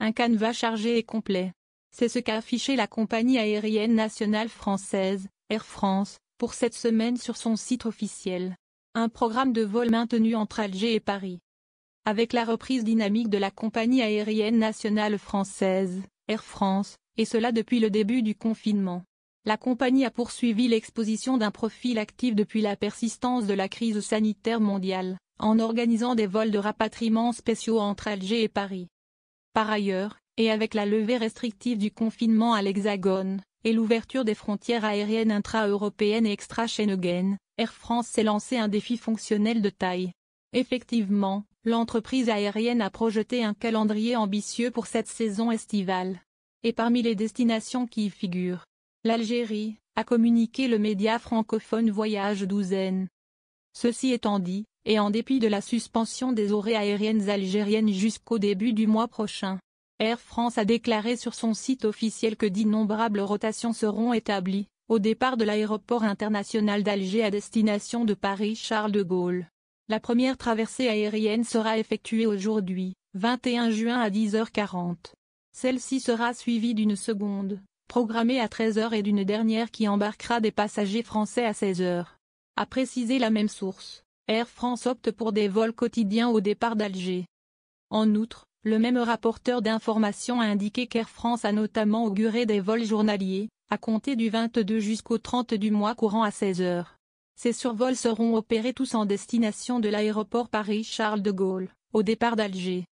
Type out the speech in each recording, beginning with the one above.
Un canevas chargé et complet. C'est ce qu'a affiché la compagnie aérienne nationale française, Air France, pour cette semaine sur son site officiel. Un programme de vol maintenu entre Alger et Paris. Avec la reprise dynamique de la compagnie aérienne nationale française, Air France, et cela depuis le début du confinement. La compagnie a poursuivi l'exposition d'un profil actif depuis la persistance de la crise sanitaire mondiale, en organisant des vols de rapatriement spéciaux entre Alger et Paris. Par ailleurs, et avec la levée restrictive du confinement à l'Hexagone, et l'ouverture des frontières aériennes intra-européennes et extra-Schengen, Air France s'est lancé un défi fonctionnel de taille. Effectivement, l'entreprise aérienne a projeté un calendrier ambitieux pour cette saison estivale. Et parmi les destinations qui y figurent, l'Algérie, a communiqué le média francophone Voyage Douzaine. Ceci étant dit, et en dépit de la suspension des horaires aériennes algériennes jusqu'au début du mois prochain, Air France a déclaré sur son site officiel que d'innombrables rotations seront établies, au départ de l'aéroport international d'Alger à destination de Paris-Charles de Gaulle. La première traversée aérienne sera effectuée aujourd'hui, 21 juin à 10h40. Celle-ci sera suivie d'une seconde, programmée à 13h et d'une dernière qui embarquera des passagers français à 16h. A précisé la même source, Air France opte pour des vols quotidiens au départ d'Alger. En outre, le même rapporteur d'information a indiqué qu'Air France a notamment auguré des vols journaliers, à compter du 22 jusqu'au 30 du mois courant à 16h. Ces survols seront opérés tous en destination de l'aéroport Paris-Charles de Gaulle, au départ d'Alger.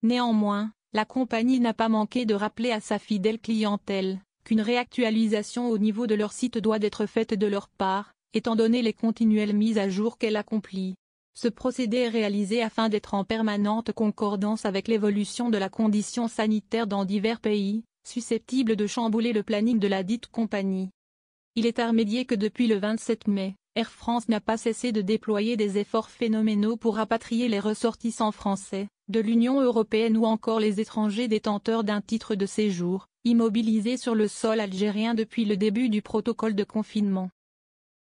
Néanmoins, la compagnie n'a pas manqué de rappeler à sa fidèle clientèle qu'une réactualisation au niveau de leur site doit être faite de leur part, étant donné les continuelles mises à jour qu'elle accomplit. Ce procédé est réalisé afin d'être en permanente concordance avec l'évolution de la condition sanitaire dans divers pays, susceptible de chambouler le planning de la dite compagnie. Il est à remédier que depuis le 27 mai, Air France n'a pas cessé de déployer des efforts phénoménaux pour rapatrier les ressortissants français, de l'Union européenne ou encore les étrangers détenteurs d'un titre de séjour, immobilisés sur le sol algérien depuis le début du protocole de confinement.